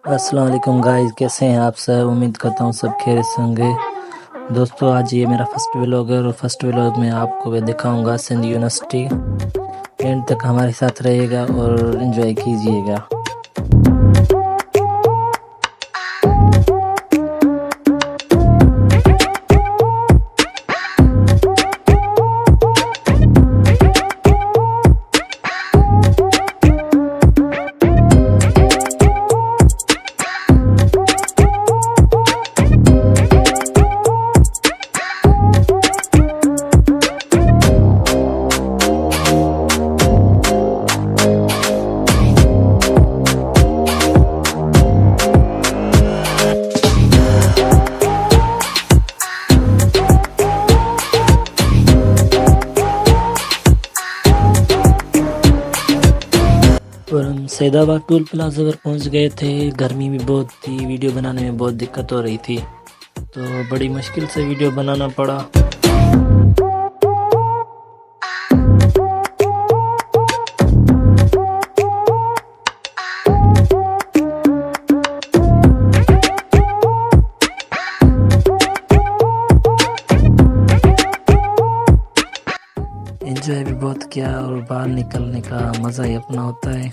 अस्सलाम वालेकुम गाइस, कैसे हैं आप सब। उम्मीद करता हूँ सब खैरियत से होंगे। दोस्तों आज ये मेरा फर्स्ट व्लॉग है और फर्स्ट व्लॉग में आपको मैं दिखाऊंगा सिंध यूनिवर्सिटी। एंड तक हमारे साथ रहिएगा और एंजॉय कीजिएगा। और हम सैदाबाद टोल प्लाजा पर पहुंच गए थे। गर्मी भी बहुत थी, वीडियो बनाने में बहुत दिक्कत हो रही थी, तो बड़ी मुश्किल से वीडियो बनाना पड़ा। एंजॉय भी बहुत किया और बाहर निकलने का मज़ा ही अपना होता है।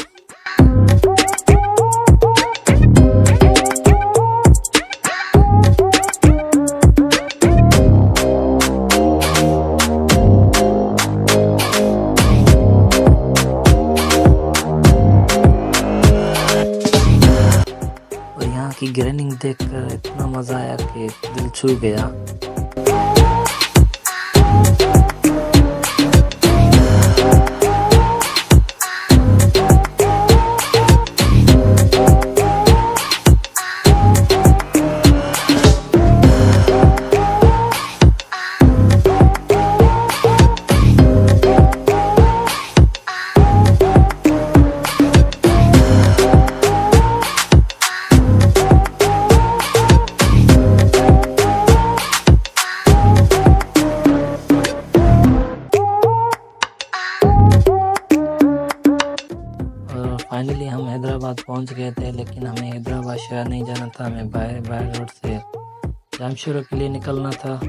और यहाँ की ग्रीनिंग देखकर इतना मज़ा आया कि दिल छू गया। फाइनली हम हैदराबाद पहुंच गए थे, लेकिन हमें हैदराबाद शहर नहीं जाना था, हमें बाय रोड से जामशोरा के लिए निकलना था।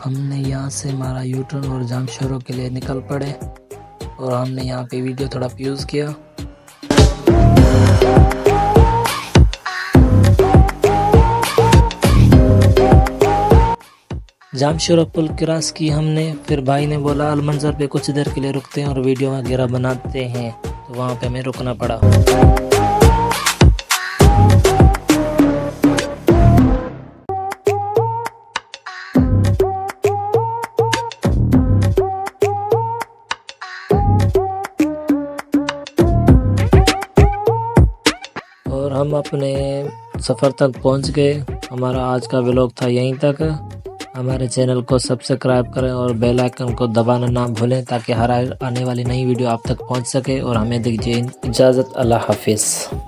हमने यहाँ से हमारा यूटर्न और जामशोरा के लिए निकल पड़े और हमने यहाँ पे वीडियो थोड़ा यूज़ किया। जामशोरा पुल क्रॉस की हमने, फिर भाई ने बोला अलमंजर पे कुछ देर के लिए रुकते हैं और वीडियो वगैरह बनाते हैं, तो वहाँ पे हमें रुकना पड़ा। और हम अपने सफ़र तक पहुंच गए। हमारा आज का व्लॉग था यहीं तक। हमारे चैनल को सब्सक्राइब करें और बेल आइकन को दबाना ना भूलें, ताकि हर आने वाली नई वीडियो आप तक पहुंच सके। और हमें दीजिए इजाज़त। अल्लाह हाफिज़।